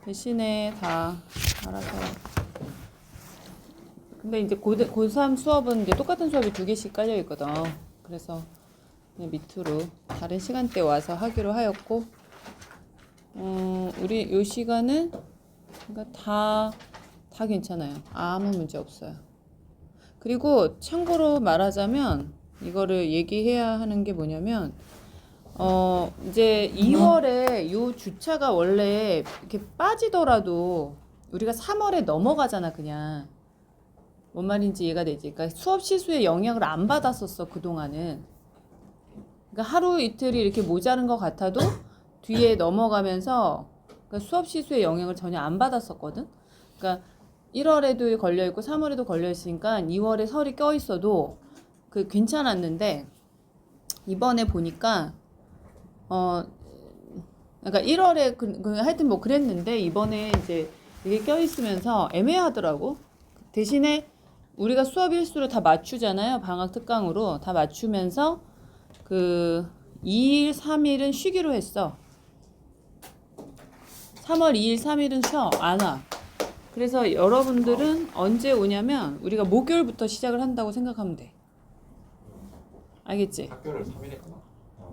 대신에 다 알아서. 근데 이제 고3 수업은 이제 똑같은 수업이 2개씩 깔려 있거든. 그래서 그냥 밑으로 다른 시간대 와서 하기로 하였고, 우리 요 시간은 그러니까 다 괜찮아요. 아무 문제 없어요. 그리고 참고로 말하자면 이거를 얘기해야 하는 게 뭐냐면, 이제 2월에 요 주차가 원래 이렇게 빠지더라도 우리가 3월에 넘어가잖아, 그냥. 뭔 말인지 이해가 되지? 그러니까 수업 시수에 영향을 안 받았었어, 그동안은. 그러니까 하루 이틀이 이렇게 모자른 것 같아도 뒤에 넘어가면서 그러니까 수업 시수에 영향을 전혀 안 받았었거든? 그러니까 1월에도 걸려있고 3월에도 걸려있으니까 2월에 설이 껴있어도 그 괜찮았는데 이번에 보니까 그러니까 1월에 하여튼 뭐 그랬는데 이번에 이제 이게 껴있으면서 애매하더라고. 대신에 우리가 수업 일수를 다 맞추잖아요. 방학 특강으로 다 맞추면서 그 2일, 3일은 쉬기로 했어. 3월 2일, 3일은 쉬어. 안 와. 그래서 여러분들은 언제 오냐면 우리가 목요일부터 시작을 한다고 생각하면 돼. 알겠지? 학교를 3일에 가나?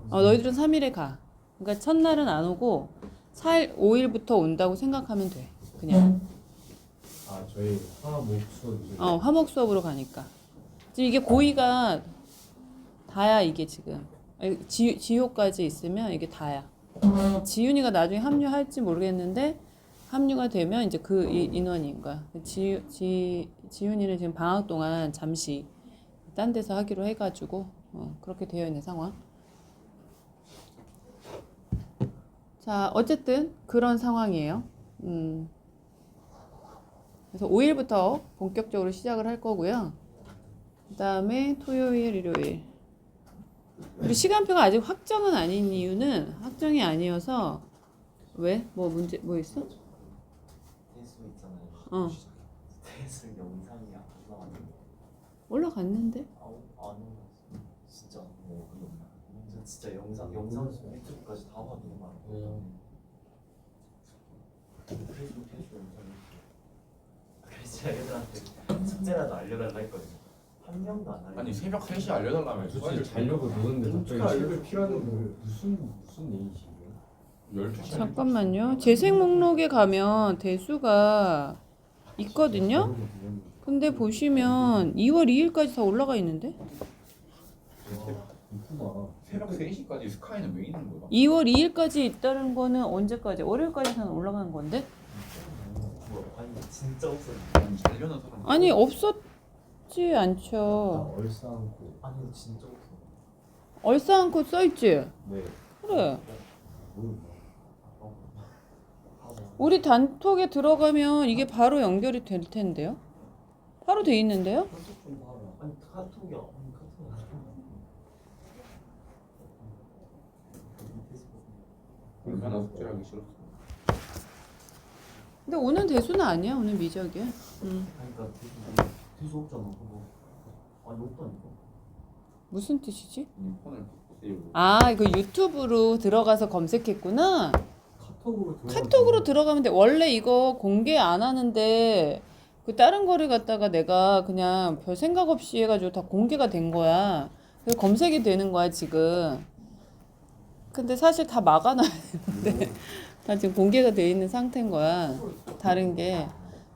너희들은 3일에 가. 그러니까 첫날은 안 오고 4일, 5일부터 온다고 생각하면 돼. 그냥. 저희 화목 수업이죠. 화목 수업으로 가니까. 지금 이게 고2가 다야, 이게 지금. 지효까지 있으면 이게 다야. 지윤이가 나중에 합류할지 모르겠는데 합류가 되면 이제 그 인원인 거야. 지윤이는 지금 방학 동안 잠시 딴 데서 하기로 해가지고 그렇게 되어 있는 상황. 자, 어쨌든 그런 상황이에요. 그래서 5일부터 본격적으로 시작을 할 거고요. 그 다음에 토요일, 일요일. 우리 시간표가 아직 확정은 아닌 이유는 확정이 아니어서 왜? 뭐 문제 뭐 있어? 대수 있잖아요. 대수 영상이 안 올라왔는데. 올라갔는데? 안 올라왔어. 진짜 뭐 그거 진짜 영상 유튜브까지 다 확인해봐요. 페이스북 영상이. 그래서 애들한테 숙제라도 알려달라 했거든요. 한 명도 안 알려. 아니 새벽 3시에 알려달라며. 솔직히 자려고 노는데 갑자기 책을 피하는 거 무슨 일이지? 12시에 잠깐만요. 재생 목록에 가면 대수가 있거든요. 근데 보시면 2월 2일까지 다 올라가 있는데? 이쁘다. 새벽 3시까지 스카이는 왜 있는 거야? 2월 2일까지 있다는 거는 언제까지? 월요일까지 다 올라가는 건데? 아니 진짜 없어요. 아니 자려는 사람. 아니 없었지 않죠. 얼싸안고. 아니 진짜 없어. 얼싸안고 써있지? 네. 그래. 모르겠네. 우리 단톡에 들어가면 이게 바로 연결이 될 텐데요? 바로 돼 있는데요? 카톡 좀 봐라. 아니 카톡이야. 아니 카톡 안 얼마나 숙제하기 싫었어. 근데 오늘 대수는 아니야. 오늘 미적이야. 그러니까 대수 없잖아. 그거. 아니 없다니까. 무슨 뜻이지? 폰을 바꾸세요. 그 유튜브로 들어가서 검색했구나. 카톡으로 카톡으로 들어가면 돼. 원래 이거 공개 안 하는데 그 다른 거를 갖다가 내가 그냥 별 생각 없이 해가지고 다 공개가 된 거야. 그래서 검색이 되는 거야 지금. 근데 사실 다 막아놔야 되는데 다 지금 공개가 돼 있는 상태인 거야. 다른 게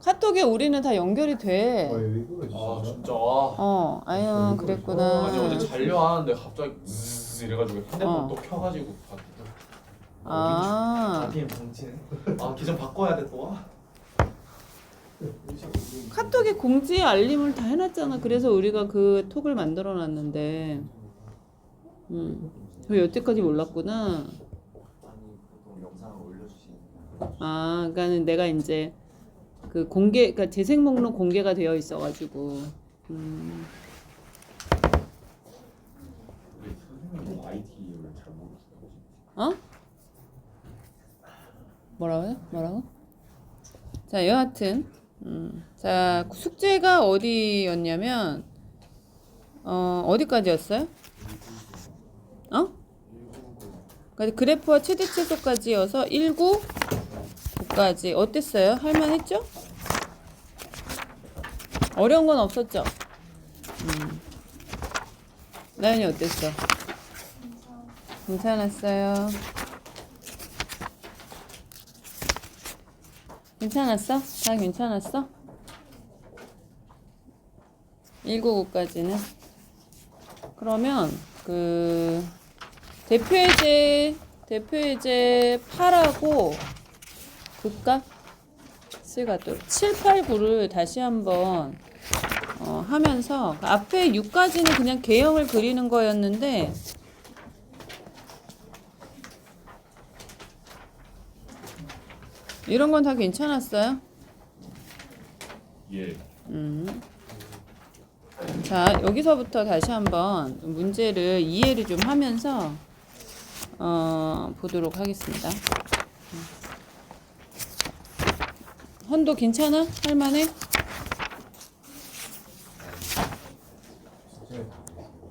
카톡에 우리는 다 연결이 돼. 왜 그러지? 아 진짜. 아유 그랬구나. 아니 어제 자려 하는데 갑자기 zzz 이래가지고 핸드폰 또 켜가지고 봤거든. ATM 정지는. 계정 바꿔야 돼 또. 카톡에 공지 알림을 다 해놨잖아. 그래서 우리가 그 톡을 만들어 놨는데 왜 여태까지 몰랐구나. 아니 보통 영상을 올려주시니까. 그러니까는 내가 이제 그 그러니까 재생 목록 공개가 되어 있어가지고. 우리 선생님도 IT를 잘 모르세요. 뭐라고? 자, 여하튼, 자, 숙제가 어디였냐면, 어디까지였어요? 그러니까 그래프와 최대 최소까지여서 19, 9까지 어땠어요? 할만했죠? 어려운 건 없었죠? 나연이 어땠어? 괜찮았어요. 괜찮았어? 다 괜찮았어? 199까지는? 그러면 그 대표예제 8하고 극값을 갖도록 7, 8, 9를 다시 한번 하면서 앞에 6까지는 그냥 개형을 그리는 거였는데 이런 건 다 괜찮았어요? 예. 자, 여기서부터 다시 한번 문제를 이해를 좀 하면서 보도록 하겠습니다. 헌도 괜찮아? 할만해? 숙제를 다 하겠습니다.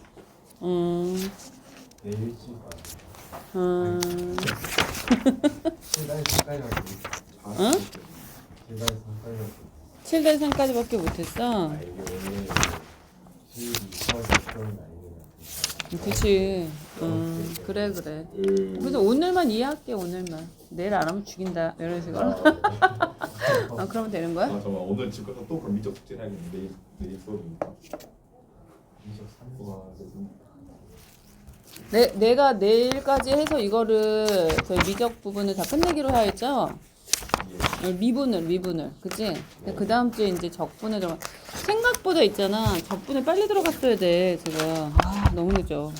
내일 일찍 가요. 7달 3까지 하고. 응? 7달 3까지 하고. 7대 3까지밖에 못했어. 이게 12, 4월 6월은 아니구나. 그치. 그래. 그래서 오늘만 이해할게, 오늘만. 내일 안 하면 죽인다. 이런 식으로. 그러면 되는 거야? 아 잠깐 오늘 집 가서 또 그럼 미적 숙제 해야겠네. 내일 수업이니까. 23와 내가 내일까지 해서 이거를 저희 미적 부분을 다 끝내기로 하였죠? 미분을. 그치? 그 다음 주에 이제 적분에 들어가. 생각보다 있잖아. 적분에 빨리 들어갔어야 돼, 지금. 너무 늦어.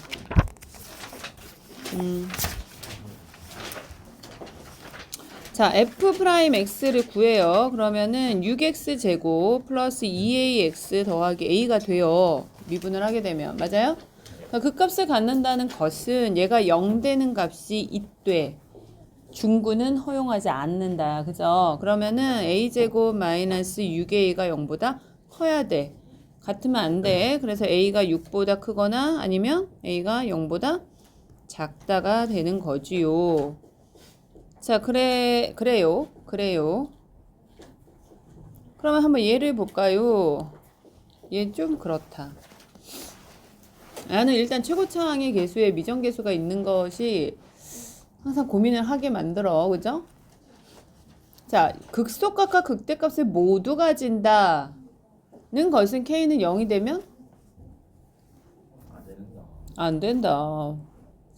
자, f'x를 구해요. 그러면은 6x 제곱 플러스 2ax 더하기 a가 돼요. 미분을 하게 되면. 맞아요? 그 값을 갖는다는 것은 얘가 0 되는 값이 있되 중구는 허용하지 않는다. 그죠? 그러면은 a제곱 마이너스 6a가 0보다 커야 돼. 같으면 안 돼. 그래서 a가 6보다 크거나 아니면 a가 0보다 작다가 되는 거지요. 자, 그래요. 그러면 한번 얘를 볼까요? 얘 좀 그렇다. 나는 일단 최고차항의 계수에 미정계수가 있는 것이 항상 고민을 하게 만들어. 그죠? 자, 극소값과 극대값을 모두 가진다는 것은 k는 0이 되면 안 된다.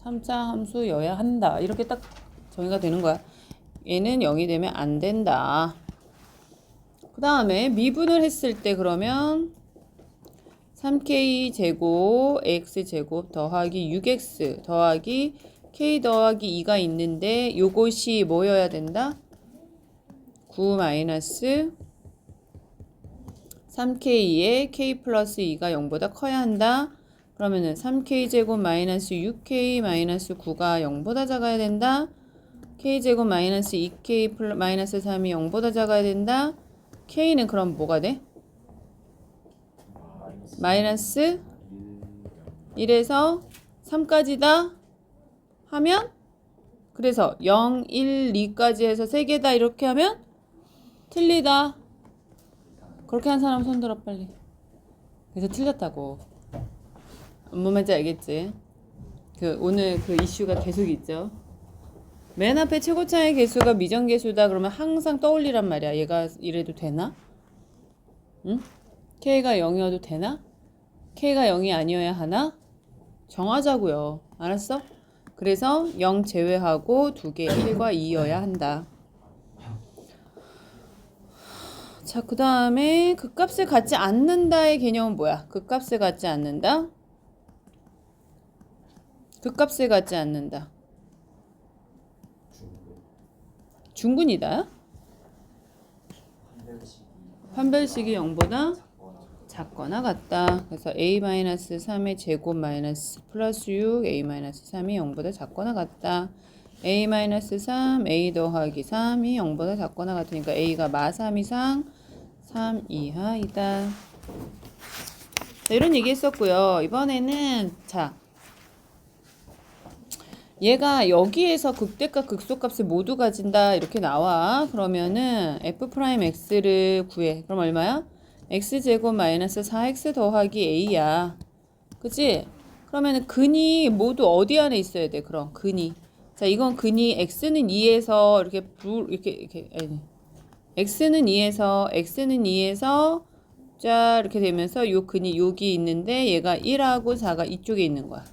3차 함수여야 한다. 이렇게 딱 정의가 되는 거야. 얘는 0이 되면 안 된다. 그 다음에 미분을 했을 때 그러면 3k 제곱 x 제곱 더하기 6x 더하기 k 더하기 2가 있는데 요것이 뭐여야 된다? 9 마이너스 3k에 k 플러스 2가 0보다 커야 한다. 그러면은 3k 제곱 마이너스 6k 마이너스 9가 0보다 작아야 된다. k 제곱 마이너스 2k 마이너스 3이 0보다 작아야 된다. k는 그럼 뭐가 돼? 마이너스 1에서 3까지다 하면 그래서 0, 1, 2까지 해서 3개다 이렇게 하면 틀리다. 그렇게 한 사람 손들어 빨리. 그래서 틀렸다고. 뭔 말인지 알겠지? 오늘 그 이슈가 계속 있죠. 맨 앞에 최고차의 개수가 미정계수다 그러면 항상 떠올리란 말이야. 얘가 이래도 되나? 응? k가 0이어도 되나? k가 0이 아니어야 하나? 정하자고요. 알았어? 그래서 0 제외하고 두 개 1과 2여야 한다. 자, 그 다음에 그 값을 갖지 않는다의 개념은 뭐야? 그 값을 갖지 않는다? 그 값을 갖지 않는다. 중근이다. 판별식이 0보다 작거나 같다. 그래서 a-3의 제곱 마이너스 플러스 6 a-3이 0보다 작거나 같다. a-3 a 더하기 3이 0보다 작거나 같으니까 a가 마3 이상 3 이하이다. 자, 이런 얘기 했었고요. 이번에는 자 얘가 여기에서 극대값 극소값을 모두 가진다 이렇게 나와. 그러면은 f'x를 구해. 그럼 얼마야? x제곱 마이너스 4x 더하기 a야. 그치? 그러면은 근이 모두 어디 안에 있어야 돼? 그럼 근이. 자, 이건 근이 x는 2에서 이렇게 아니, x는 2에서 자 이렇게 되면서 요 근이 여기 있는데 얘가 1하고 4가 이쪽에 있는 거야.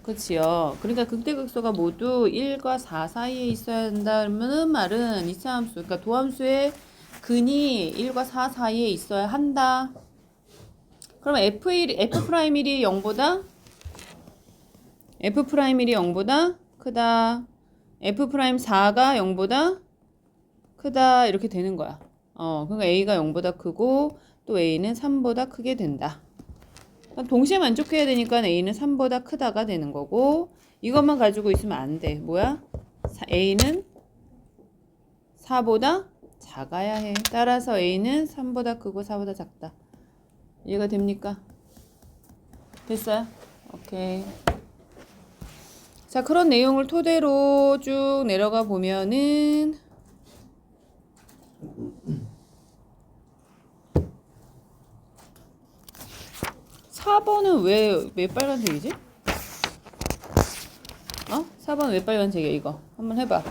그치요. 그러니까 극대극소가 모두 1과 4 사이에 있어야 한다는 말은 이차함수, 그러니까 도함수의 근이 1과 4 사이에 있어야 한다. 그러면 F'I 0보다 F'I 0보다 크다. F'4가 0보다 크다. 이렇게 되는 거야. 그러니까 A가 0보다 크고 또 A는 3보다 크게 된다. 동시에 만족해야 되니까 A는 3보다 크다가 되는 거고 이것만 가지고 있으면 안 돼. 뭐야? A는 4보다 작아야 해. 따라서 A는 3보다 크고 4보다 작다. 이해가 됩니까? 됐어요? 오케이. 자, 그런 내용을 토대로 쭉 내려가 보면은 4번은 왜 빨간색이지? 4번 왜 빨간색이야 이거? 한번 해봐.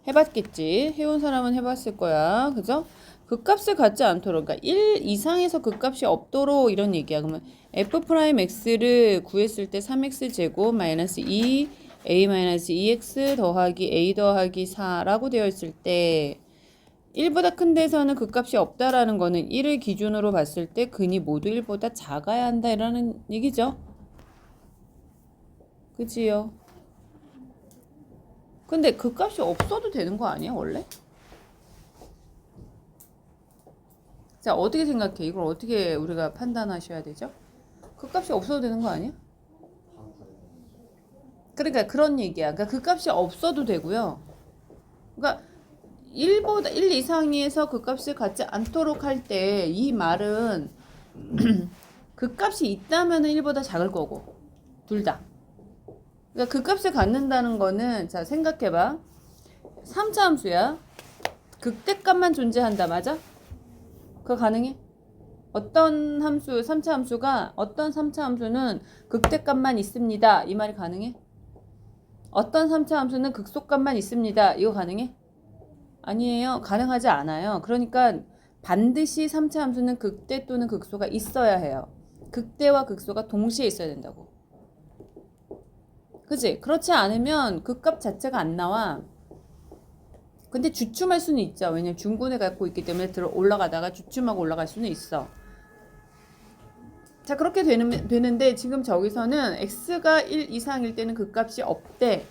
해봤겠지. 해온 사람은 해봤을 거야. 그죠? 극값을 갖지 않도록, 그러니까 1 이상에서 극값이 없도록 이런 얘기야. 그러면 f'x를 구했을 때 3x제곱 마이너스 2 a 마이너스 2x 더하기 a 더하기 4라고 되어 있을 때 1보다 큰 데서는 극값이 없다라는 거는 1을 기준으로 봤을 때 근이 모두 1보다 작아야 한다 이라는 얘기죠. 그치요? 근데 극값이 없어도 되는 거 아니야 원래? 자, 어떻게 생각해? 이걸 어떻게 우리가 판단하셔야 되죠? 극값이 없어도 되는 거 아니야? 그러니까 그런 얘기야. 그러니까 극값이 없어도 되고요. 그러니까 1 이상에서 극값을 갖지 않도록 할 때 이 말은 극값이 있다면 1보다 작을 거고 둘 다. 그러니까 극값을 갖는다는 거는 자 생각해봐. 3차 함수야. 극대값만 존재한다. 맞아? 그거 가능해? 어떤 함수, 3차 함수가 어떤 3차 함수는 극대값만 있습니다. 이 말이 가능해? 어떤 3차 함수는 극소값만 있습니다. 이거 가능해? 아니에요. 가능하지 않아요. 그러니까 반드시 3차 함수는 극대 또는 극소가 있어야 해요. 극대와 극소가 동시에 있어야 된다고. 그치? 그렇지 않으면 극값 자체가 안 나와. 근데 주춤할 수는 있죠. 왜냐면 중근을 갖고 있기 때문에 들어 올라가다가 주춤하고 올라갈 수는 있어. 자, 그렇게 되는데 지금 저기서는 x가 1 이상일 때는 극값이 없대.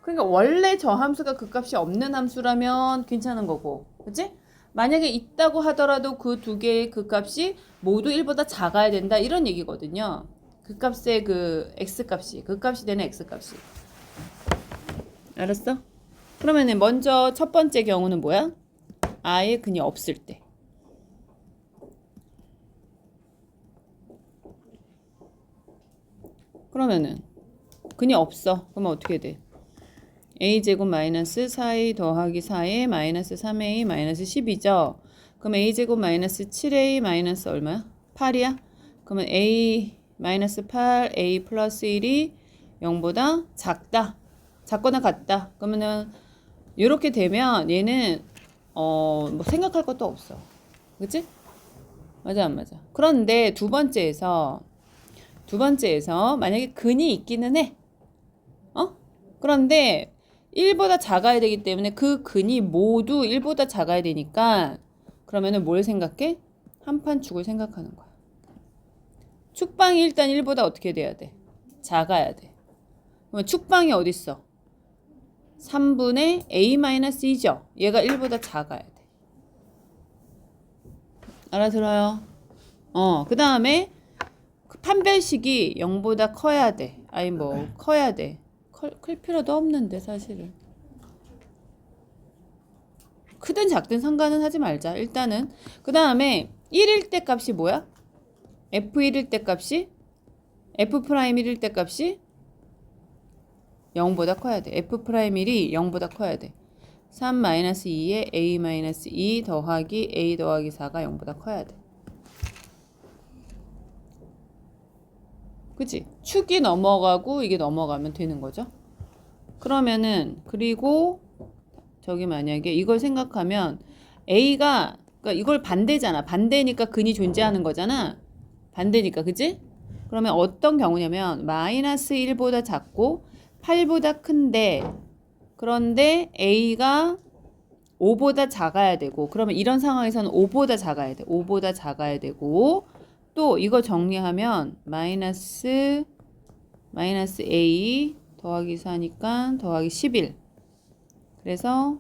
그러니까 원래 저 함수가 극값이 없는 함수라면 괜찮은 거고. 그치? 만약에 있다고 하더라도 그 두 개의 극값이 모두 1보다 작아야 된다. 이런 얘기거든요. 극값의 그 x값이. 극값이 되는 x값이. 알았어? 그러면 먼저 첫 번째 경우는 뭐야? 아예 근이 없을 때. 그러면은 근이 없어. 그러면 어떻게 돼? a제곱 마이너스 4a 더하기 4a 마이너스 3a 마이너스 10이죠. 그럼 a제곱 마이너스 7a 마이너스 얼마야? 8이야? 그러면 a 마이너스 8 a 플러스 1이 0보다 작다. 작거나 같다. 그러면은 이렇게 되면 얘는 뭐 생각할 것도 없어. 그치? 맞아 안 맞아? 그런데 두 번째에서 만약에 근이 있기는 해. 그런데 1보다 작아야 되기 때문에 그 근이 모두 1보다 작아야 되니까 그러면은 뭘 생각해? 한판 축을 생각하는 거야. 축방이 일단 1보다 어떻게 돼야 돼? 작아야 돼. 그러면 축방이 어디 있어? 3분의 a-2죠. 얘가 1보다 작아야 돼. 알아들어요? 그 다음에 그 판별식이 0보다 커야 돼. 아니 뭐 커야 돼. 클 필요도 없는데 사실은. 크든 작든 상관은 하지 말자. 일단은 그 다음에 1일 때 값이 뭐야? f1일 때 값이 f'1일 때 값이 0보다 커야 돼. F'1이 0보다 커야 돼. 3-2에 A-2 더하기 A 더하기 4가 0보다 커야 돼. 그치? 축이 넘어가고 이게 넘어가면 되는 거죠. 그러면은 그리고 저기 만약에 이걸 생각하면 A가 그러니까 이걸 반대잖아. 반대니까 근이 존재하는 거잖아. 반대니까 그치? 그러면 어떤 경우냐면 마이너스 1보다 작고 8보다 큰데 그런데 A가 5보다 작아야 되고 그러면 이런 상황에서는 5보다 작아야 돼. 5보다 작아야 되고 또 이거 정리하면 마이너스 A 더하기 4니까 더하기 11 그래서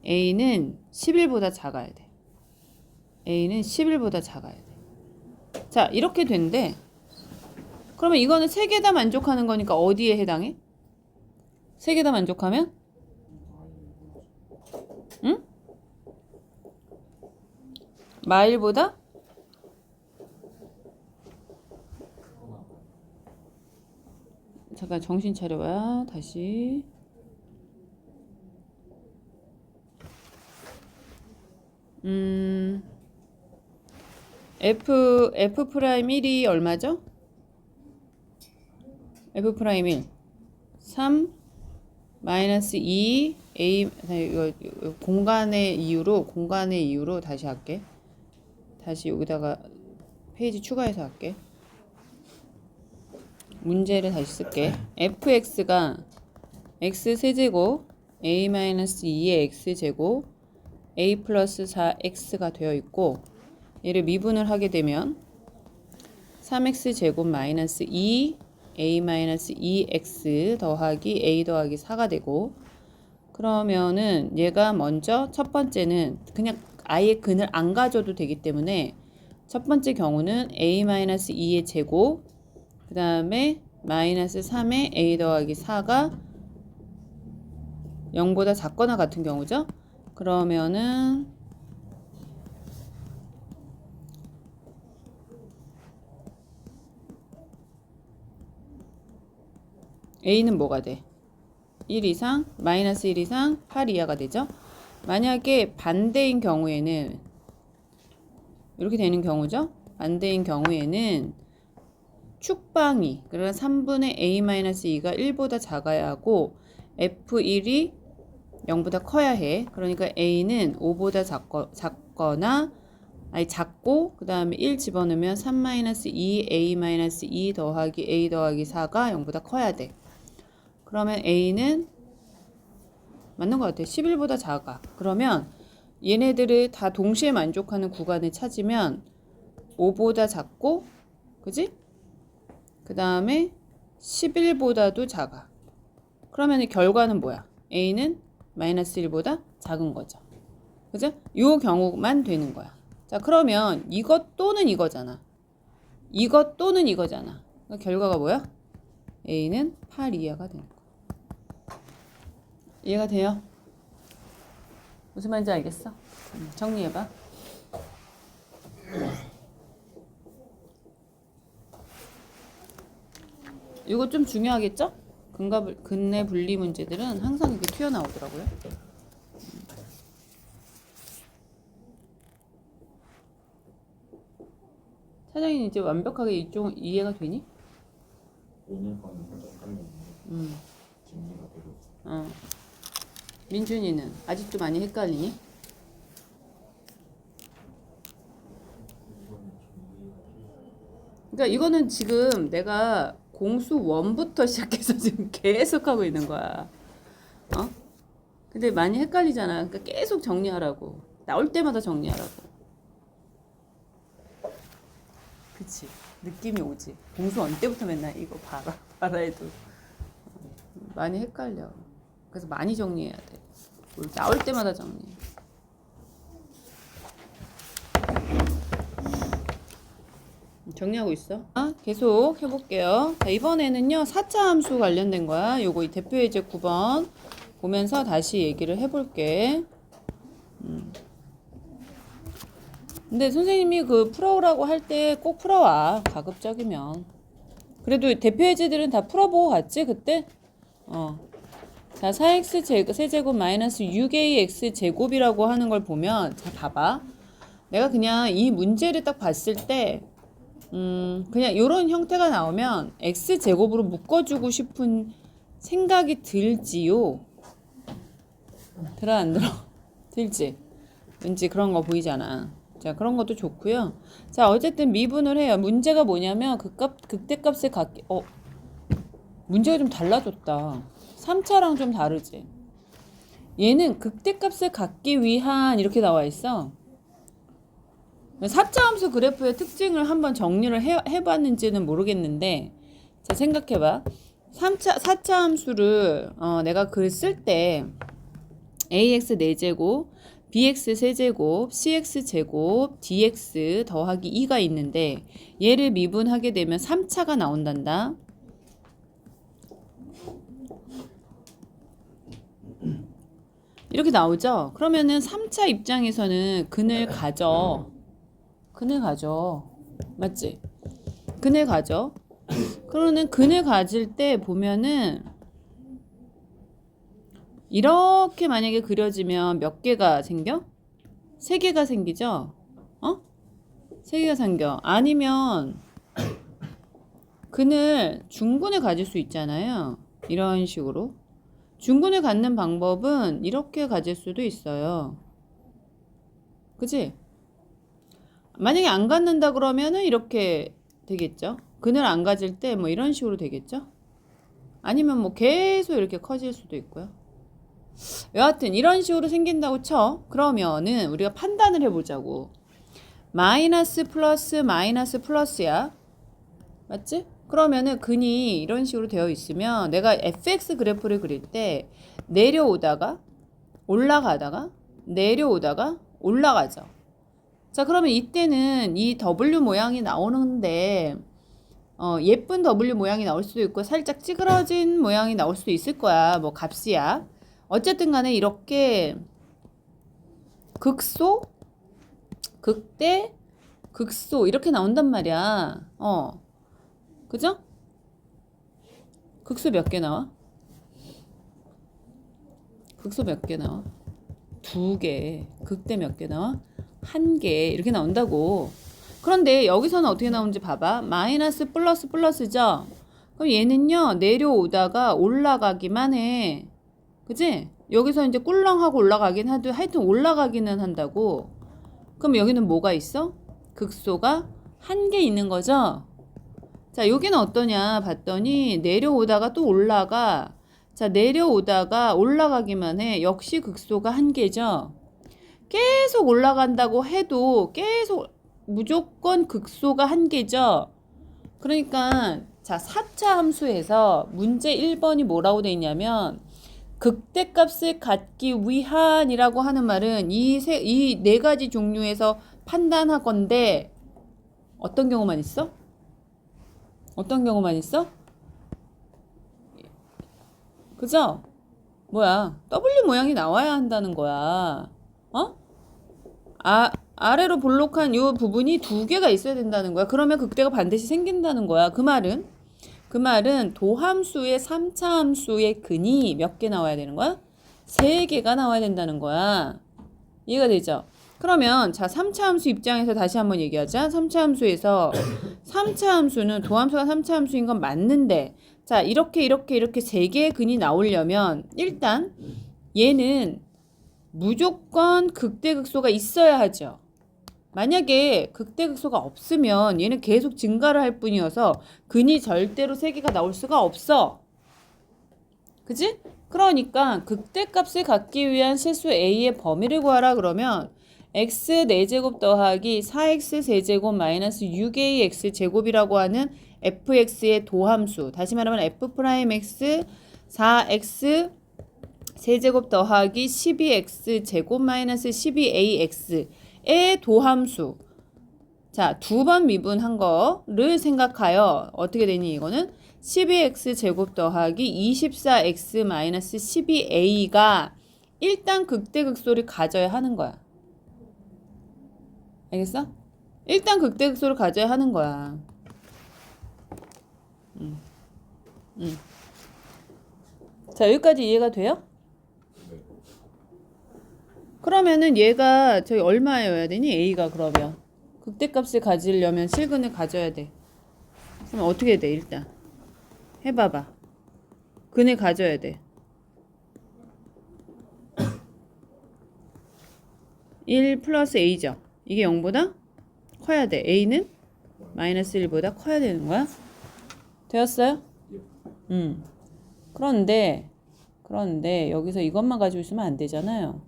A는 11보다 작아야 돼. A는 11보다 작아야 돼. 자 이렇게 된대. 그러면 이거는 세 개 다 만족하는 거니까 어디에 해당해? 세 개 다 만족하면? 응? 마일보다? 잠깐 정신 차려봐요. 다시. F'1이 얼마죠? F'1 3 마이너스 2 A 이거 공간의 이유로 다시 할게. 다시 여기다가 페이지 추가해서 할게. 문제를 다시 쓸게. fx가 x 세제곱 a 마이너스 2의 x 제곱 a 플러스 4x가 되어 있고 얘를 미분을 하게 되면 3x 제곱 마이너스 2 a 마이너스 2x 더하기 a 더하기 4가 되고 그러면은 얘가 먼저 첫 번째는 그냥 아예 근을 안 가져도 되기 때문에 첫 번째 경우는 a 마이너스 2의 제곱 그 다음에 마이너스 3의 a 더하기 4가 0보다 작거나 같은 경우죠. 그러면은 a는 뭐가 돼? 1 이상, 마이너스 1 이상, 8 이하가 되죠. 만약에 반대인 경우에는 이렇게 되는 경우죠. 반대인 경우에는 축방이 그러니까 3분의 a-2가 1보다 작아야 하고 f1이 0보다 커야 해. 그러니까 a는 5보다 작거나 아니 작고 그 다음에 1 집어넣으면 3-2 a-2 더하기 a 더하기 4가 0보다 커야 돼. 그러면 a는 맞는 것 같아. 11보다 작아. 그러면 얘네들을 다 동시에 만족하는 구간을 찾으면 5보다 작고 그지? 그 다음에 11보다도 작아. 그러면 결과는 뭐야? a는 마이너스 1보다 작은 거죠. 그죠? 요 경우만 되는 거야. 자 그러면 이것 또는 이거잖아. 이것 또는 이거잖아. 그러니까 결과가 뭐야? a는 8 이하가 되는 거야. 이해가 돼요? 무슨 말인지 알겠어? 정리해봐. 이거 좀 중요하겠죠? 근내 분리 문제들은 항상 이렇게 튀어나오더라고요. 사장님 이제 완벽하게 이쪽 이해가 되니? 오늘 밤에 살짝 헷갈리는데 정리가 되고 민준이는 아직도 많이 헷갈리니? 그러니까 이거는 지금 내가 공수 1부터 시작해서 지금 계속 하고 있는 거야. 근데 많이 헷갈리잖아. 그러니까 계속 정리하라고. 나올 때마다 정리하라고. 그치? 느낌이 오지. 공수 1 때부터 맨날 이거 봐라 해도 많이 헷갈려. 그래서 많이 정리해야 돼. 나올 때마다 정리해. 정리하고 있어. 계속 해볼게요. 자, 이번에는요 4차 함수 관련된 거야. 요거 이 대표 예제 9번 보면서 다시 얘기를 해볼게. 근데 선생님이 그 풀어오라고 할 때 꼭 풀어와. 가급적이면. 그래도 대표 예제들은 다 풀어보고 갔지 그때? 자, 4x 세제곱 마이너스 6ax 제곱이라고 하는 걸 보면, 자, 봐봐. 내가 그냥 이 문제를 딱 봤을 때, 그냥 이런 형태가 나오면 x 제곱으로 묶어주고 싶은 생각이 들지요. 들어 안 들어? 들지? 왠지 그런 거 보이잖아. 자, 그런 것도 좋고요. 자, 어쨌든 미분을 해요. 문제가 뭐냐면 극대값을 갖기. 문제가 좀 달라졌다. 3차랑 좀 다르지. 얘는 극대값을 갖기 위한 이렇게 나와 있어. 4차 함수 그래프의 특징을 한번 정리를 해봤는지는 모르겠는데, 자, 생각해봐. 4차 함수를 내가 글 쓸 때 ax 4제곱, bx 세제곱, cx 제곱, dx 더하기 2가 있는데 얘를 미분하게 되면 3차가 나온단다. 이렇게 나오죠? 그러면은 3차 입장에서는 근을 가져. 맞지? 근을 가져. 그러면 근을 가질 때 보면은 이렇게 만약에 그려지면 몇 개가 생겨? 3개가 생기죠? 3개가 생겨. 아니면 근을 중근을 가질 수 있잖아요. 이런 식으로. 중근을 갖는 방법은 이렇게 가질 수도 있어요. 그치? 만약에 안 갖는다 그러면은 이렇게 되겠죠? 근을 안 가질 때 뭐 이런 식으로 되겠죠? 아니면 뭐 계속 이렇게 커질 수도 있고요. 여하튼 이런 식으로 생긴다고 쳐. 그러면은 우리가 판단을 해보자고. 마이너스 플러스 마이너스 플러스야. 맞지? 그러면은 근이 이런 식으로 되어 있으면 내가 fx 그래프를 그릴 때 내려오다가 올라가다가 내려오다가 올라가죠. 자, 그러면 이때는 이 W 모양이 나오는데 예쁜 W 모양이 나올 수도 있고 살짝 찌그러진 모양이 나올 수도 있을 거야. 뭐 값이야. 어쨌든 간에 이렇게 극소, 극대, 극소 이렇게 나온단 말이야. 그죠? 극소 몇 개 나와? 극소 몇 개 나와? 2개. 극대 몇 개 나와? 1개. 이렇게 나온다고. 그런데 여기서는 어떻게 나오는지 봐봐. 마이너스 플러스 플러스죠? 그럼 얘는요, 내려오다가 올라가기만 해. 그치? 여기서 이제 꿀렁하고 올라가긴 하도 하여튼 올라가기는 한다고. 그럼 여기는 뭐가 있어? 극소가 1개 있는 거죠? 자, 여기는 어떠냐 봤더니 내려오다가 또 올라가. 자, 내려오다가 올라가기만 해. 역시 극소가 1개죠. 계속 올라간다고 해도 계속 무조건 극소가 1개죠. 그러니까 자, 4차 함수에서 문제 1번이 뭐라고 돼 있냐면 극대값을 갖기 위한이라고 하는 말은 이 네 가지 종류에서 판단하건대 어떤 경우만 있어? 어떤 경우만 있어? 그죠? 뭐야? W 모양이 나와야 한다는 거야. 아래로 볼록한 요 부분이 2개가 있어야 된다는 거야. 그러면 극대가 반드시 생긴다는 거야. 그 말은 도함수의 3차 함수의 근이 몇 개 나와야 되는 거야? 3개가 나와야 된다는 거야. 이해가 되죠? 그러면 자, 3차 함수 입장에서 다시 한번 얘기하자. 3차 함수에서 3차 함수는 도함수가 3차 함수인 건 맞는데 자, 이렇게 3개의 근이 나오려면 일단 얘는 무조건 극대극소가 있어야 하죠. 만약에 극대극소가 없으면 얘는 계속 증가를 할 뿐이어서 근이 절대로 3개가 나올 수가 없어. 그지? 그러니까 극대값을 갖기 위한 실수 A의 범위를 구하라 그러면 x 4제곱 더하기 4x 세제곱 마이너스 6ax 제곱이라고 하는 fx의 도함수, 다시 말하면 f'x 4x 세제곱 더하기 12x 제곱 마이너스 12ax의 도함수. 자, 2번 미분한 거를 생각하여 어떻게 되니 이거는 12x 제곱 더하기 24x 마이너스 12a가 일단 극대극소를 가져야 하는 거야. 알겠어? 일단 극대극소를 가져야 하는 거야. 자, 여기까지 이해가 돼요? 네. 그러면은 얘가 저기 얼마여야 되니? A가 그러면 극대값을 가지려면 실근을 가져야 돼. 그럼 어떻게 돼? 일단 해봐봐. 근을 가져야 돼. 1 플러스 A죠. 이게 0보다 커야 돼. A는 마이너스 1보다 커야 되는 거야. 되었어요? 그런데 여기서 이것만 가지고 있으면 안 되잖아요.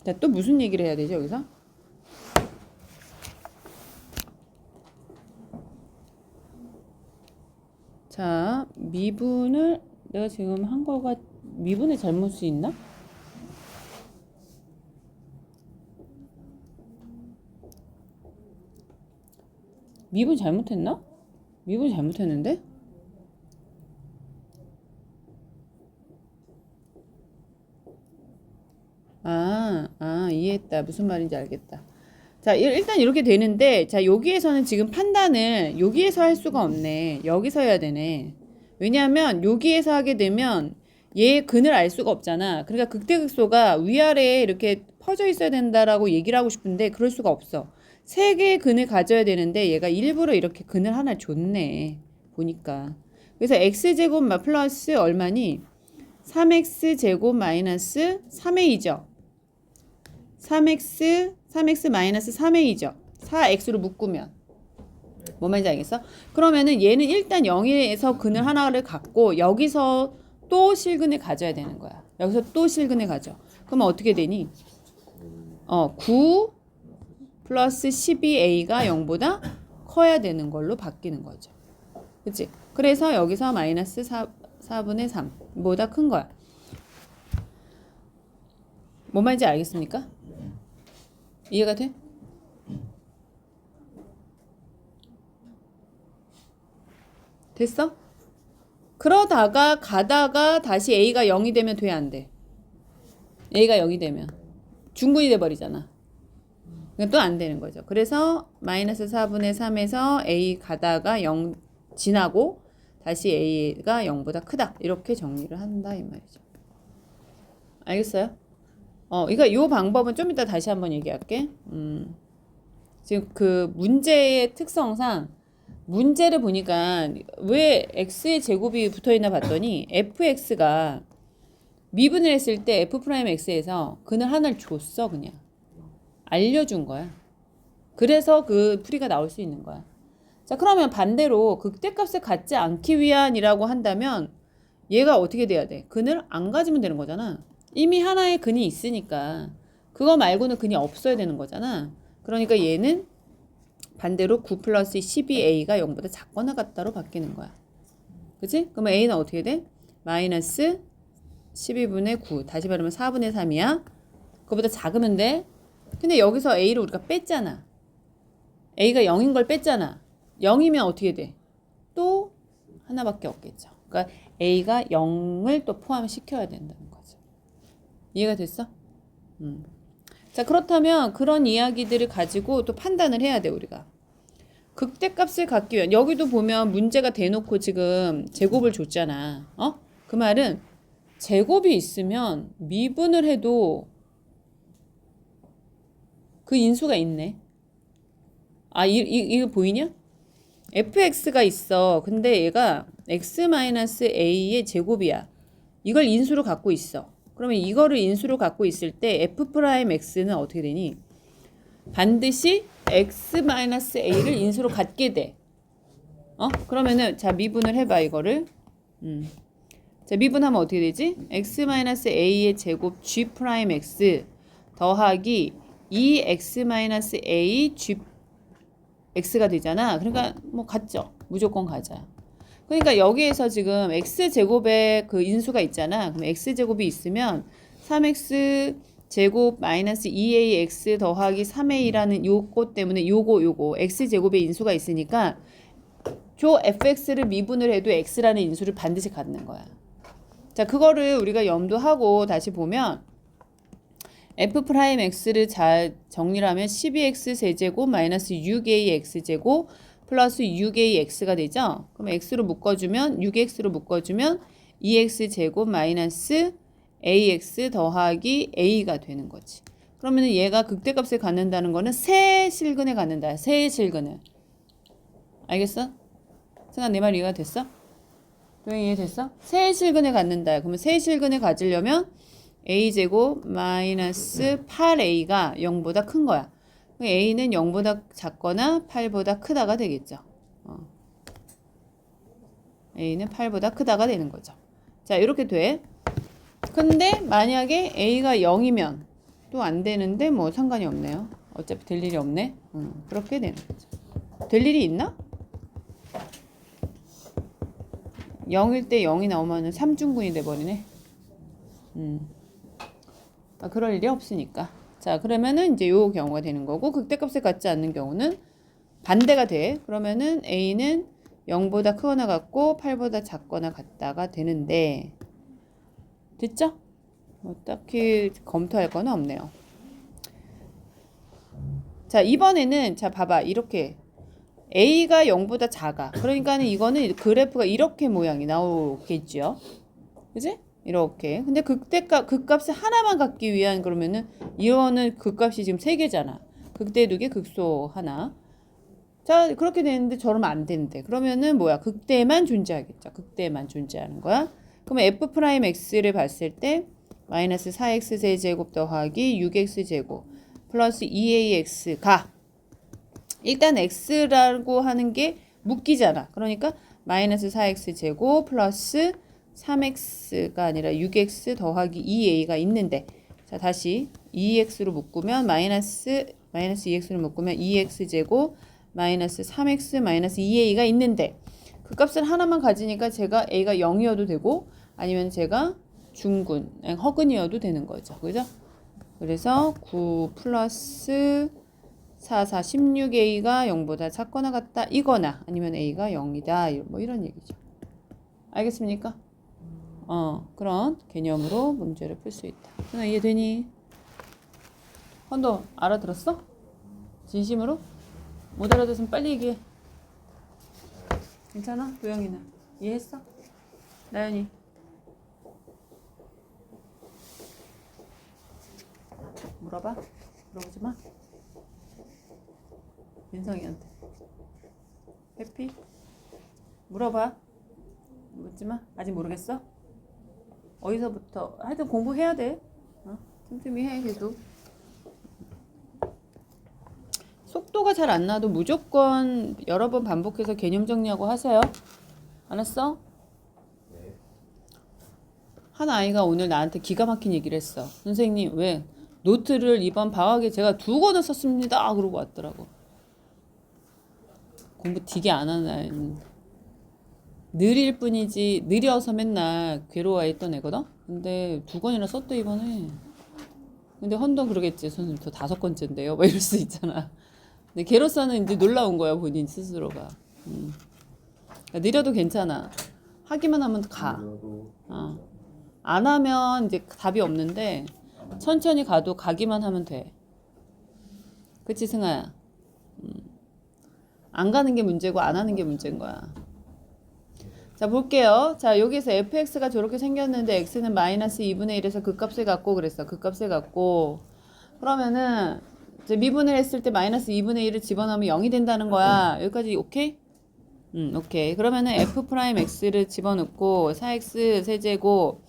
자, 또 무슨 얘기를 해야 되지 여기서? 자, 미분을 내가 지금 한 거가 미분의 잘못이 있나? 미분 잘못했나? 미분 잘못했는데? 이해했다. 무슨 말인지 알겠다. 자, 일단 이렇게 되는데, 자, 여기에서는 지금 판단을 여기에서 할 수가 없네. 여기서 해야 되네. 왜냐하면 여기에서 하게 되면 얘의 근을 알 수가 없잖아. 그러니까 극대극소가 위아래에 이렇게 퍼져 있어야 된다라고 얘기를 하고 싶은데 그럴 수가 없어. 세 개의 근을 가져야 되는데 얘가 일부러 이렇게 근을 하나 줬네. 보니까. 그래서 x제곱 플러스 얼마니? 3x제곱 마이너스 3a죠. 3x 마이너스 3a죠. 4x로 묶으면. 뭔 말인지 알겠어? 그러면은 얘는 일단 0에서 근을 하나를 갖고 여기서 또 실근을 가져야 되는 거야. 여기서 또 실근을 가져. 그러면 어떻게 되니? 9 플러스 12a가 0보다 커야 되는 걸로 바뀌는 거죠. 그치? 그래서 여기서 마이너스 4분의 3보다 큰 거야. 뭔 말인지 알겠습니까? 이해가 돼? 됐어? 그러다가 가다가 다시 a가 0이 되면 돼, 안 돼? a가 0이 되면 중근이 돼버리잖아. 또 안 되는 거죠. 그래서 마이너스 4분의 3에서 a 가다가 0 지나고 다시 a가 0보다 크다. 이렇게 정리를 한다 이 말이죠. 알겠어요? 그러니까 요 방법은 좀 이따 다시 한번 얘기할게. 지금 그 문제의 특성상 문제를 보니까 왜 x의 제곱이 붙어있나 봤더니 fx가 미분을 했을 때 f'x에서 근을 하나를 줬어. 그냥 알려준 거야. 그래서 그 풀이가 나올 수 있는 거야. 자, 그러면 반대로 극대값을 갖지 않기 위한이라고 한다면 얘가 어떻게 돼야 돼? 근을 안 가지면 되는 거잖아. 이미 하나의 근이 있으니까 그거 말고는 근이 없어야 되는 거잖아. 그러니까 얘는 반대로 9 플러스 12a가 0보다 작거나 같다로 바뀌는 거야. 그치? 그러면 a는 어떻게 돼? 마이너스 12분의 9. 다시 말하면 4분의 3이야. 그거보다 작으면 돼. 근데 여기서 a를 우리가 뺐잖아. a가 0인 걸 뺐잖아. 0이면 어떻게 돼? 또 하나밖에 없겠죠. 그러니까 a가 0을 또 포함시켜야 된다는 거죠. 이해가 됐어? 자, 그렇다면 그런 이야기들을 가지고 또 판단을 해야 돼, 우리가. 극대값을 갖기 위한, 여기도 보면 문제가 대놓고 지금 제곱을 줬잖아. 그 말은 제곱이 있으면 미분을 해도 그 인수가 있네. 이거 보이냐? fx가 있어. 근데 얘가 x-a의 제곱이야. 이걸 인수로 갖고 있어. 그러면 이거를 인수로 갖고 있을 때 f'x는 어떻게 되니? 반드시 x-a를 인수로 갖게 돼. 그러면은 자 미분을 해봐 이거를. 자 미분하면 어떻게 되지? x-a의 제곱 g'x 더하기 2x-a gx가 되잖아. 그러니까 뭐 같죠. 무조건 가자. 그러니까 여기에서 지금 x제곱에 그 인수가 있잖아. 그럼 x제곱이 있으면 3x 제곱 마이너스 2ax 더하기 3a라는 요거 때문에 요거 x제곱의 인수가 있으니까 저 fx를 미분을 해도 x라는 인수를 반드시 갖는 거야. 자, 그거를 우리가 염두하고 다시 보면 f'x를 잘 정리를 하면 12x 세제곱 마이너스 6ax 제곱 플러스 6ax가 되죠. 그럼 x로 묶어주면 6x로 묶어주면 2x제곱 마이너스 ax 더하기 a가 되는 거지. 그러면 얘가 극대값을 갖는다는 거는 세 실근에 갖는다. 세 실근을. 알겠어? 승아 내 말 이해가 됐어? 도영이 이해됐어? 세 실근에 갖는다. 그러면 세 실근에 가지려면 a제곱 마이너스 8a가 0보다 큰 거야. a는 0보다 작거나 8보다 크다가 되겠죠. a는 8보다 크다가 되는 거죠. 자, 이렇게 돼. 근데 만약에 a가 0이면 또 안 되는데 뭐 상관이 없네요. 어차피 될 일이 없네. 그렇게 되는 거죠. 될 일이 있나? 0일 때 0이 나오면은 3중군이 돼버리네. 그럴 일이 없으니까. 자, 그러면은 이제 요 경우가 되는 거고, 극대값을 갖지 않는 경우는 반대가 돼. 그러면은 a는 0보다 크거나 같고 8보다 작거나 같다가 되는데, 됐죠? 뭐 딱히 검토할 건 없네요. 자, 이번에는 자 봐봐. 이렇게 a가 0보다 작아. 그러니까는 이거는 그래프가 이렇게 모양이 나오겠죠. 그지? 이렇게. 근데 극값을 하나만 갖기 위한 그러면은 이거는 극값이 지금 3개잖아. 극대 2개, 극소 하나. 자, 그렇게 되는데 저러면 안 되는데. 그러면은 뭐야? 극대만 존재하겠죠. 극대만 존재하는 거야. 그러면 f'x를 봤을 때 마이너스 4x 세제곱 더하기 6x 제곱 플러스 2ax가 일단 x라고 하는 게 묶이잖아. 그러니까 마이너스 4x 제곱 플러스 3x가 아니라 6x 더하기 2a가 있는데, 자 다시 2x로 묶으면 마이너스 2x로 묶으면 2x 제곱 마이너스 3x 마이너스 2a가 있는데, 그 값을 하나만 가지니까 제가 a가 0이어도 되고 아니면 제가 중군, 허근이어도 되는 거죠. 그죠? 그래서 9 플러스 4, 16a가 0보다 작거나 같다 이거나 아니면 a가 0이다 뭐 이런 얘기죠. 알겠습니까? 그런 개념으로 문제를 풀 수 있다. 누나 이해되니? 헌도 알아들었어? 진심으로? 못 알아들었으면 빨리 얘기해. 괜찮아? 도영이는 이해했어? 나연이 물어봐? 물어보지 마. 민성이한테 해피? 물어봐. 묻지 마. 아직 모르겠어? 어디서부터 하여튼 공부해야 돼. 틈틈이 해. 계속 속도가 잘 안 나도 무조건 여러 번 반복해서 개념 정리하고 하세요. 알았어? 네. 한 아이가 오늘 나한테 기가 막힌 얘기를 했어. 선생님 왜 노트를 이번 방학에 제가 2권을 썼습니다. 그러고 왔더라고. 공부 되게 안 하는 아이는 느릴 뿐이지, 느려서 맨날 괴로워했던 애거든. 근데 2권이나 썼대 이번에. 근데 헌동 그러겠지. 선생님 저 5권째인데요. 막 이럴 수 있잖아. 근데 걔로서는 이제 놀라운 거야 본인 스스로가. 그러니까 느려도 괜찮아. 하기만 하면 가. 안 하면 이제 답이 없는데 천천히 가도 가기만 하면 돼. 그치 승아야? 안 가는 게 문제고 안 하는 게 문제인 거야. 자 볼게요. 자 여기서 fx가 저렇게 생겼는데 x는 마이너스 2분의 1에서 극값을 갖고 그랬어. 극값을 갖고 그러면은 이제 미분을 했을 때 마이너스 2분의 1을 집어넣으면 0이 된다는 거야. 여기까지 오케이? 오케이. 그러면은 f'x를 집어넣고 4x 세제곱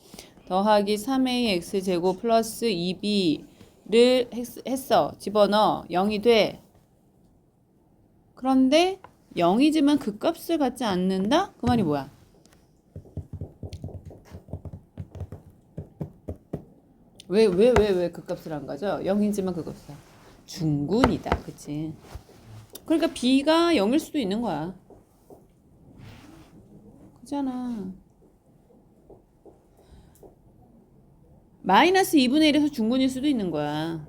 더하기 3ax 제곱 플러스 2b를 했어. 집어넣어. 0이 돼. 그런데 0이지만 극값을 갖지 않는다? 그 말이 뭐야? 왜 극값을 안 가져? 0이지만 극값을 중군이다. 그치? 그러니까 b가 0일 수도 있는 거야. 그잖아. 마이너스 2분의 1에서 중군일 수도 있는 거야.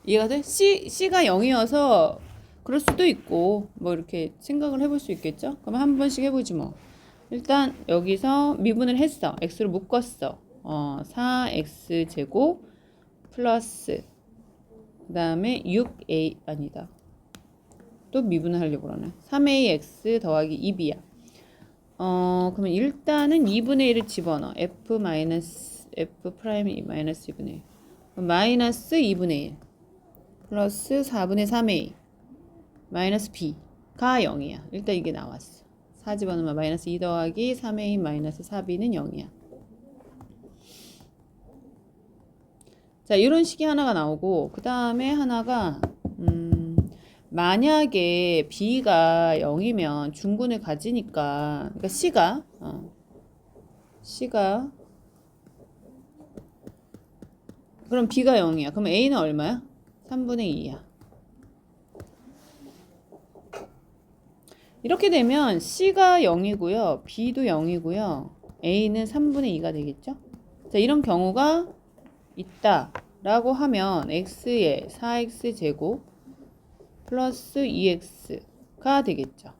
이해가 돼? C가 0이어서 그럴 수도 있고 뭐 이렇게 생각을 해볼 수 있겠죠? 그럼 한 번씩 해보지 뭐. 일단 여기서 미분을 했어. x로 묶었어. 4x 제곱 플러스 그 다음에 6a 아니다. 또 미분을 하려고 그러네. 3ax 더하기 2b야. 그러면 일단은 2분의 1을 집어넣어. f 프라임 마이너스 2분의 1. 마이너스 2분의 1 플러스 4분의 3a 마이너스 b가 0이야. 일단 이게 나왔어. 4 집어넣으면 마이너스 2 더하기 3a 마이너스 4b는 0이야. 자, 이런 식이 하나가 나오고, 그 다음에 하나가, 만약에 b가 0이면 중근을 가지니까, 그러니까 c가, 그럼 b가 0이야. 그럼 a는 얼마야? 3분의 2야. 이렇게 되면 c가 0이고요. b도 0이고요. a는 3분의 2가 되겠죠? 자, 이런 경우가 있다 라고 하면 x에 4x제곱 플러스 2x가 되겠죠.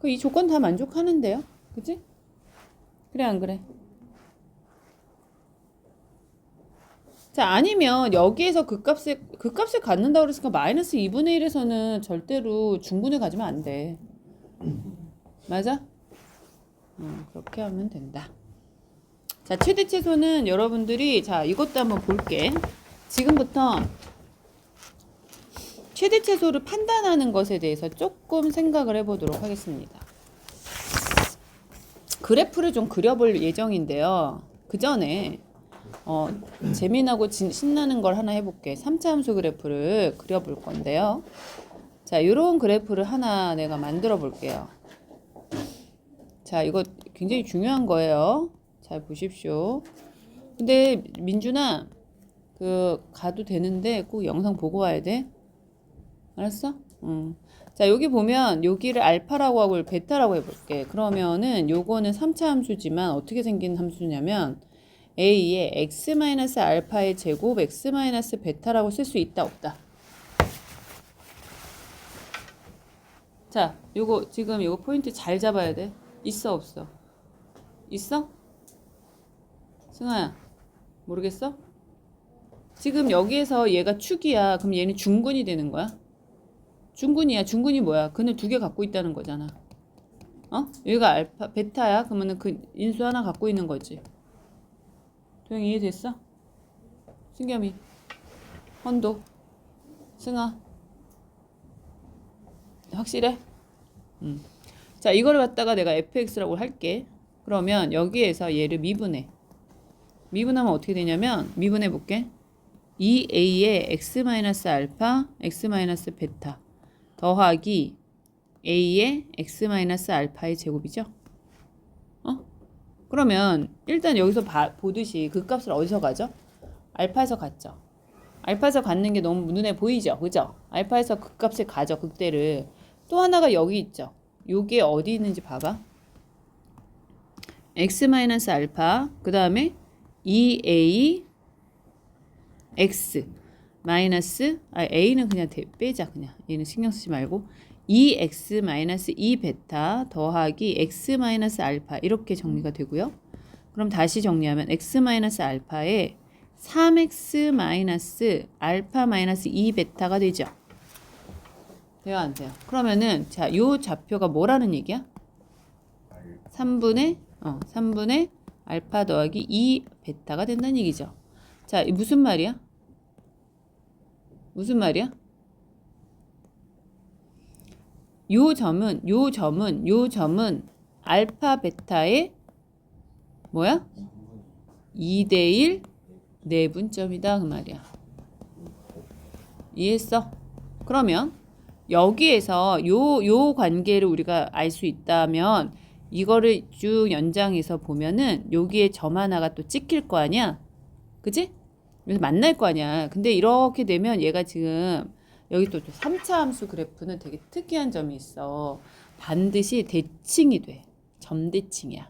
이 조건 다 만족하는데요? 그치? 그래 안 그래? 자, 아니면 여기에서 극값을 갖는다고 그랬으니까 마이너스 2분의 1에서는 절대로 중분을 가지면 안 돼. 맞아? 그렇게 하면 된다. 자, 최대 최소는 여러분들이, 자, 이것도 한번 볼게. 지금부터 최대 최소를 판단하는 것에 대해서 조금 생각을 해보도록 하겠습니다. 그래프를 좀 그려볼 예정인데요. 그 전에 재미나고 신나는 걸 하나 해볼게. 3차 함수 그래프를 그려볼 건데요. 자, 이런 그래프를 하나 내가 만들어 볼게요. 자, 이거 굉장히 중요한 거예요. 잘 보십시오. 근데 민준아, 가도 되는데 꼭 영상 보고 와야 돼. 알았어? 자, 여기 보면 여기를 알파라고 하고 베타라고 해볼게. 그러면은 요거는 3차 함수지만 어떻게 생긴 함수냐면 a의 x-알파의 제곱 x-베타라고 쓸 수 있다 없다? 자, 지금 요거 포인트 잘 잡아야 돼. 있어 없어? 있어? 승아야, 모르겠어? 지금 여기에서 얘가 축이야. 그럼 얘는 중근이 되는 거야? 중근이야. 중근이 뭐야? 근을 2개 갖고 있다는 거잖아. 여기가 알파, 베타야. 그러면은 그 인수 하나 갖고 있는 거지. 도영이 이해됐어? 승겸이, 헌도, 승아. 확실해? 자, 이거를 갖다가 내가 fx라고 할게. 그러면 여기에서 얘를 미분하면 어떻게 되냐면, 미분해 볼게. 2a의 x-알파, x-베타 더하기 a의 x-알파의 제곱이죠. 그러면 일단 여기서 보듯이 그 값을 어디서 가죠? 알파에서 갔죠. 알파에서 갖는 게 너무 눈에 보이죠? 그죠? 알파에서 그 값을 가죠. 극대를. 또 하나가 여기 있죠. 요게 어디 있는지 봐봐. x-알파 그 다음에 2a x 마이너스 a는 그냥 빼자. 그냥 얘는 신경 쓰지 말고 2x 마이너스 2베타 더하기 x 마이너스 알파 이렇게 정리가 되고요. 그럼 다시 정리하면 x 마이너스 알파에 3x 마이너스 알파 마이너스 2베타가 되죠. 돼요 안 돼요? 그러면은 자, 요 좌표가 뭐라는 얘기야? 3분의 알파 더하기 2베타가 된다는 얘기죠. 자, 무슨 말이야? 무슨 말이야? 요 점은 알파 베타의 뭐야? 2대1 내분점이다 그 말이야. 이해했어? 그러면 여기에서 요 관계를 우리가 알 수 있다면 이거를 쭉 연장해서 보면은 여기에 점 하나가 또 찍힐 거 아니야? 그치? 그래서 만날 거 아니야. 근데 이렇게 되면 얘가 지금 여기 또 3차 함수 그래프는 되게 특이한 점이 있어. 반드시 대칭이 돼. 점대칭이야.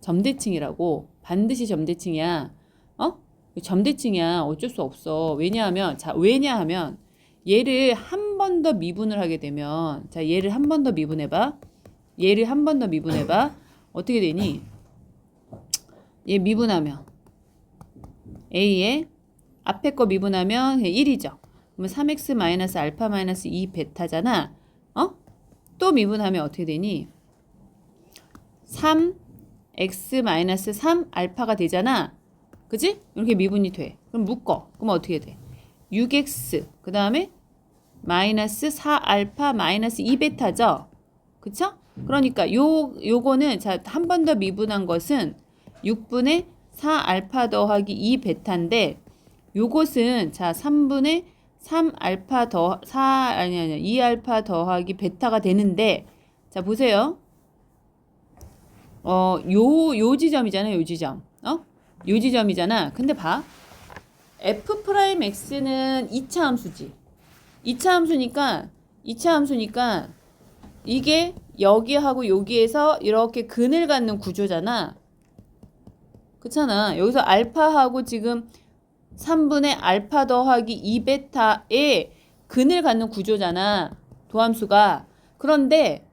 점대칭이라고. 반드시 점대칭이야. 점대칭이야. 어쩔 수 없어. 왜냐하면 얘를 한 번 더 미분을 하게 되면 자, 얘를 한 번 더 미분해봐. 어떻게 되니? 얘 미분하면 a의 앞에 거 미분하면 1이죠. 그러면 3x 마이너스 알파 마이너스 2 베타잖아. 또 미분하면 어떻게 되니? 3x 마이너스 3 알파가 되잖아. 그지? 이렇게 미분이 돼. 그럼 묶어. 그럼 어떻게 돼? 6x 그 다음에 마이너스 4 알파 마이너스 2 베타죠. 그쵸? 그러니까 요거는 자, 한 번 더 미분한 것은 6분의 4 알파 더하기 2 베타인데 요것은 자 3분의 3 알파 더 2 알파 더하기 베타가 되는데 자 보세요. 요 지점이잖아요. 요 지점. 요 지점이잖아. 근데 봐. f 프라임 x는 2차 함수지. 2차 함수니까 이게 여기하고 여기에서 이렇게 근을 갖는 구조잖아. 그렇잖아. 여기서 알파하고 지금 3분의 알파 더하기 2 베타의 근을 갖는 구조잖아. 도함수가. 그런데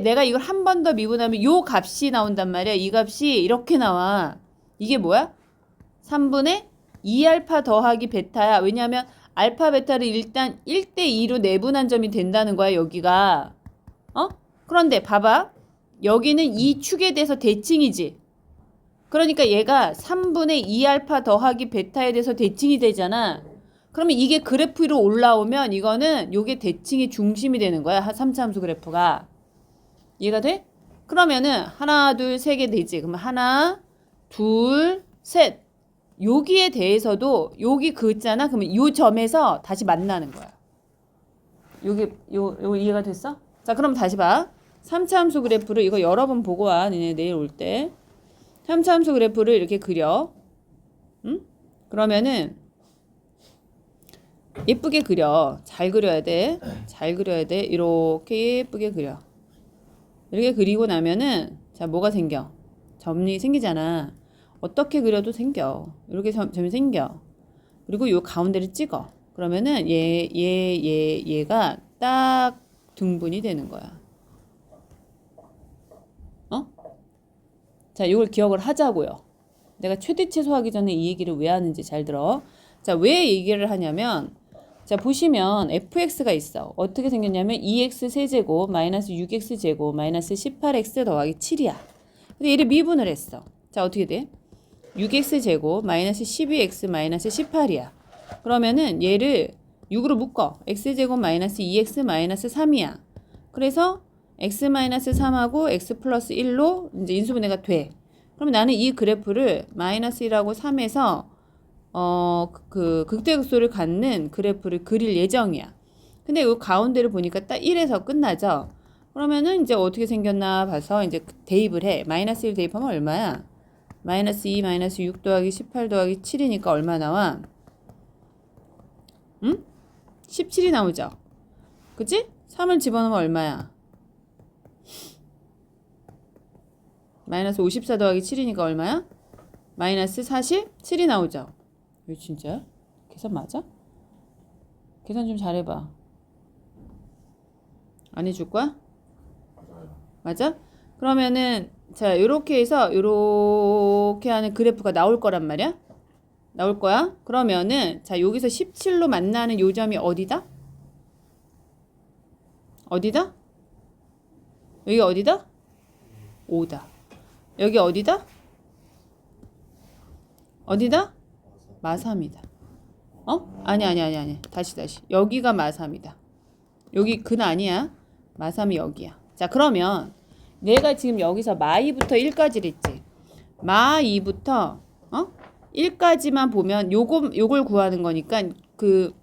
내가 이걸 한 번 더 미분하면 요 값이 나온단 말이야. 이 값이 이렇게 나와. 이게 뭐야? 3분의 2알파 더하기 베타야. 왜냐하면 알파 베타를 일단 1대2로 내분한 점이 된다는 거야. 여기가. 그런데 봐봐. 여기는 이 축에 대해서 대칭이지. 그러니까 얘가 3분의 2알파 더하기 베타에 대해서 대칭이 되잖아. 그러면 이게 그래프 위로 올라오면 이거는 요게 대칭의 중심이 되는 거야. 3차 함수 그래프가. 이해가 돼? 그러면은 하나, 둘, 세 개 되지. 그러면 하나, 둘, 셋. 여기에 대해서도 여기 그 있잖아. 그러면 요 점에서 다시 만나는 거야. 요 이해가 됐어? 자, 그럼 다시 봐. 3차 함수 그래프를 이거 여러 번 보고 와. 너네 내일 올 때. 3차 함수 그래프를 이렇게 그려. 응? 그러면은 예쁘게 그려. 잘 그려야 돼. 잘 그려야 돼. 이렇게 예쁘게 그려. 이렇게 그리고 나면은 자, 뭐가 생겨? 점이 생기잖아. 어떻게 그려도 생겨. 이렇게 점이 생겨. 그리고 요 가운데를 찍어. 그러면은 얘가 딱 등분이 되는 거야. 자, 이걸 기억을 하자고요. 내가 최대치수 하기 전에 이 얘기를 왜 하는지 잘 들어. 자, 왜 얘기를 하냐면 자, 보시면 fx가 있어. 어떻게 생겼냐면 2x 세제곱 마이너스 6x 제곱 마이너스 18x 더하기 7이야. 근데 얘를 미분을 했어. 자, 어떻게 돼? 6x 제곱 마이너스 12x 마이너스 18이야. 그러면은 얘를 6으로 묶어. x제곱 마이너스 2x 마이너스 3이야. 그래서 x 마이너스 3하고 x 플러스 1로 이제 인수분해가 돼. 그러면 나는 이 그래프를 마이너스 1하고 3에서 그 극대극소를 갖는 그래프를 그릴 예정이야. 근데 이 가운데를 보니까 딱 1에서 끝나죠. 그러면은 이제 어떻게 생겼나 봐서 이제 대입을 해. 마이너스 1 대입하면 얼마야? 마이너스 2 마이너스 6 더하기 18 더하기 7이니까 얼마 나와? 응? 17이 나오죠. 그치? 3을 집어넣으면 얼마야? 마이너스 54 더하기 7이니까 얼마야? 마이너스 47이 나오죠. 왜 진짜야? 계산 맞아? 계산 좀 잘해봐. 안 해줄 거야? 맞아요. 맞아? 그러면은 자 요렇게 해서 요렇게 하는 그래프가 나올 거란 말이야. 나올 거야. 그러면은 자 여기서 17로 만나는 요 점이 어디다? 어디다? 여기 어디다? 5다. 여기 어디다? 어디다? 마3이다. 아니. 다시. 여기가 마3이다. 여기 근 아니야. 마3이 여기야. 자, 그러면 내가 지금 여기서 마2부터 1까지를 했지. 마2부터 1까지만 보면 요걸 구하는 거니까 그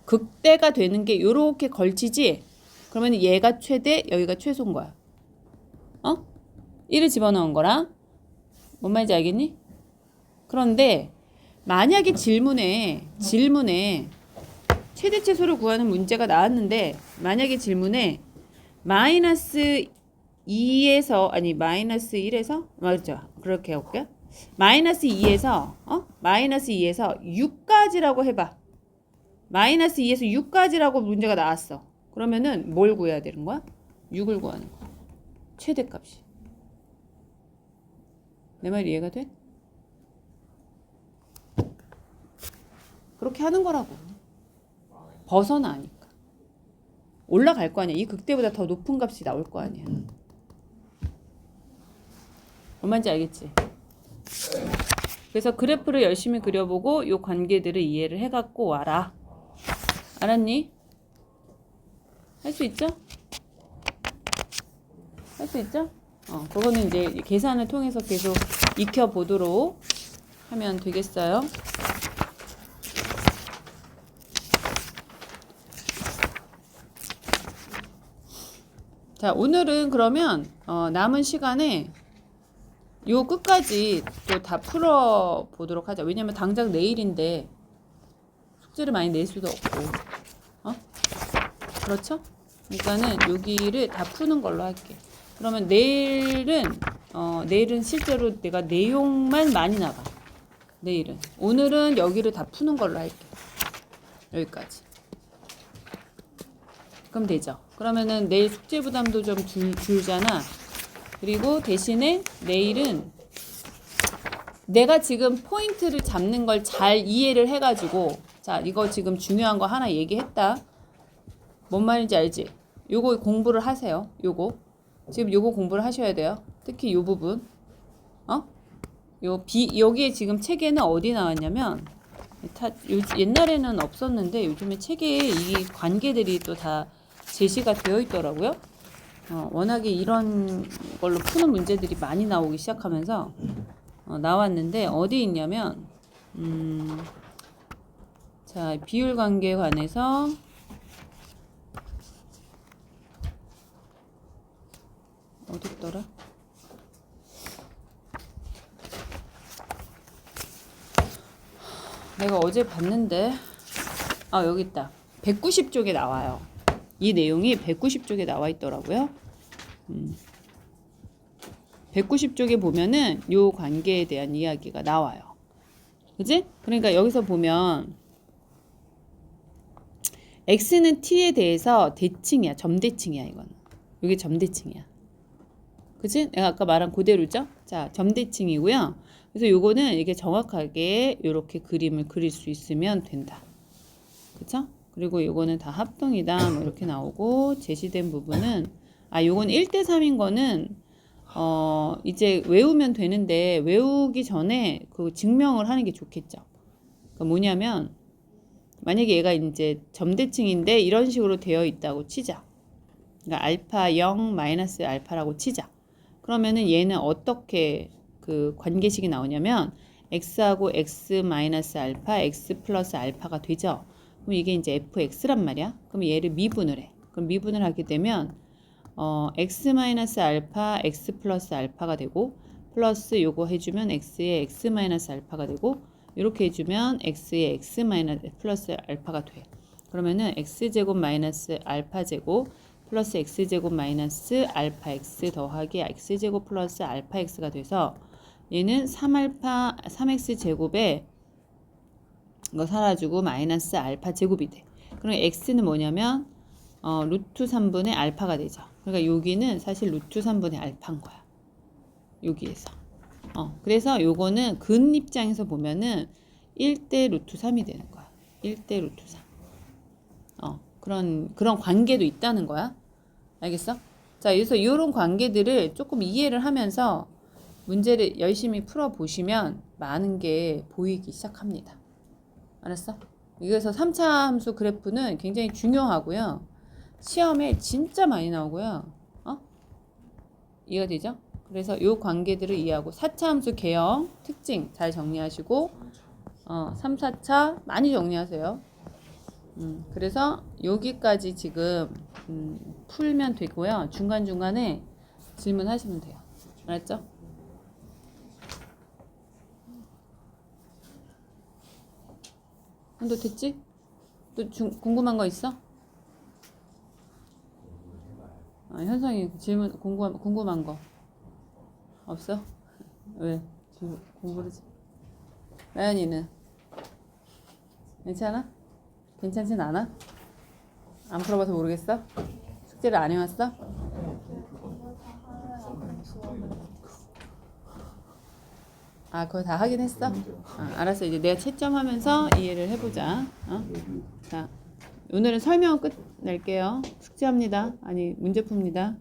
극대가 되는 게 요렇게 걸치지. 그러면 얘가 최대, 여기가 최소인 거야. 1을 집어넣은 거랑 뭔 말인지 알겠니? 그런데 만약에 질문에 최대최소를 구하는 문제가 나왔는데 만약에 질문에 마이너스 2에서 아니 마이너스 1에서 맞죠? 그렇게 해볼게요. 마이너스 2에서 6까지라고 해봐. 마이너스 2에서 6까지라고 문제가 나왔어. 그러면은 뭘 구해야 되는 거야? 6을 구하는 거야. 최대값이. 내 말 이해가 돼? 그렇게 하는 거라고. 벗어나니까. 올라갈 거 아니야. 이 극대보다 더 높은 값이 나올 거 아니야. 얼마인지 알겠지? 그래서 그래프를 열심히 그려보고 이 관계들을 이해를 해갖고 와라. 알았니? 할 수 있죠? 할 수 있죠? 그거는 이제 계산을 통해서 계속 익혀보도록 하면 되겠어요. 자, 오늘은 그러면 남은 시간에 요 끝까지 또 다 풀어보도록 하자. 왜냐면 당장 내일인데 숙제를 많이 낼 수도 없고, 그렇죠? 그러니까는 여기를 다 푸는 걸로 할게. 그러면 내일은 실제로 내가 내용만 많이 나가. 내일은. 오늘은 여기를 다 푸는 걸로 할게. 여기까지. 그럼 되죠. 그러면은 내일 숙제 부담도 좀 줄잖아. 그리고 대신에 내일은 내가 지금 포인트를 잡는 걸 잘 이해를 해가지고, 자, 이거 지금 중요한 거 하나 얘기했다. 뭔 말인지 알지? 요거 공부를 하세요. 요거. 지금 요거 공부를 하셔야 돼요. 특히 요 부분. 여기에 지금 책에는 어디 나왔냐면, 옛날에는 없었는데 요즘에 책에 이 관계들이 또 다 제시가 되어 있더라고요. 워낙에 이런 걸로 푸는 문제들이 많이 나오기 시작하면서 나왔는데 어디 있냐면 자, 비율 관계에 관해서 어디 있더라? 내가 어제 봤는데 여기 있다. 190쪽에 나와요. 이 내용이 190쪽에 나와 있더라고요. 190쪽에 보면은 요 관계에 대한 이야기가 나와요. 그지? 그러니까 여기서 보면 x는 t에 대해서 대칭이야. 점대칭이야, 이거는. 이게 점대칭이야. 그치? 내가 아까 말한 그대로죠? 자, 점대칭이고요. 그래서 요거는 이게 정확하게 이렇게 그림을 그릴 수 있으면 된다. 그쵸? 그리고 요거는 다 합동이다. 뭐 이렇게 나오고, 제시된 부분은, 요건 1대3인 거는, 이제 외우면 되는데, 외우기 전에 그 증명을 하는 게 좋겠죠. 그러니까 뭐냐면, 만약에 얘가 이제 점대칭인데, 이런 식으로 되어 있다고 치자. 그러니까 알파 0 마이너스 알파라고 치자. 그러면은 얘는 어떻게 그 관계식이 나오냐면 x하고 x 마이너스 알파, x 플러스 알파가 되죠. 그럼 이게 이제 fx란 말이야. 그럼 얘를 미분을 해. 그럼 미분을 하게 되면 x 마이너스 알파, x 플러스 알파가 되고 플러스 요거 해주면 x의 x 마이너스 알파가 되고 이렇게 해주면 x의 x 마이너스 플러스 알파가 돼. 그러면은 x제곱 마이너스 알파 제곱 플러스 x제곱 마이너스 알파 x 더하기 x제곱 플러스 알파 x가 돼서 얘는 3x 제곱에 이거 사라지고 마이너스 알파 제곱이 돼. 그럼 x는 뭐냐면 루트 3분의 알파가 되죠. 그러니까 여기는 사실 루트 3분의 알파인 거야. 여기에서. 그래서 요거는 근 입장에서 보면은 1대 루트 3이 되는 거야. 1대 루트 3. 그런 관계도 있다는 거야. 알겠어? 자, 그래서 이런 관계들을 조금 이해를 하면서 문제를 열심히 풀어보시면 많은 게 보이기 시작합니다. 알았어? 그래서 3차 함수 그래프는 굉장히 중요하고요. 시험에 진짜 많이 나오고요. 이해가 되죠? 그래서 이 관계들을 이해하고 4차 함수 개형, 특징 잘 정리하시고 3, 4차 많이 정리하세요. 그래서 여기까지 지금 풀면 되고요. 중간중간에 질문하시면 돼요. 알았죠? 너 됐지? 또 궁금한 거 있어? 현성이 질문 궁금한 거 없어? 왜? 공부를 나연이는 괜찮아? 괜찮진 않아? 안 풀어봐서 모르겠어? 숙제를 안 해왔어? 아, 그거 다 하긴 했어? 알았어. 이제 내가 채점하면서 이해를 해보자. 자, 오늘은 설명 끝낼게요. 숙제합니다. 아니, 문제 풉니다.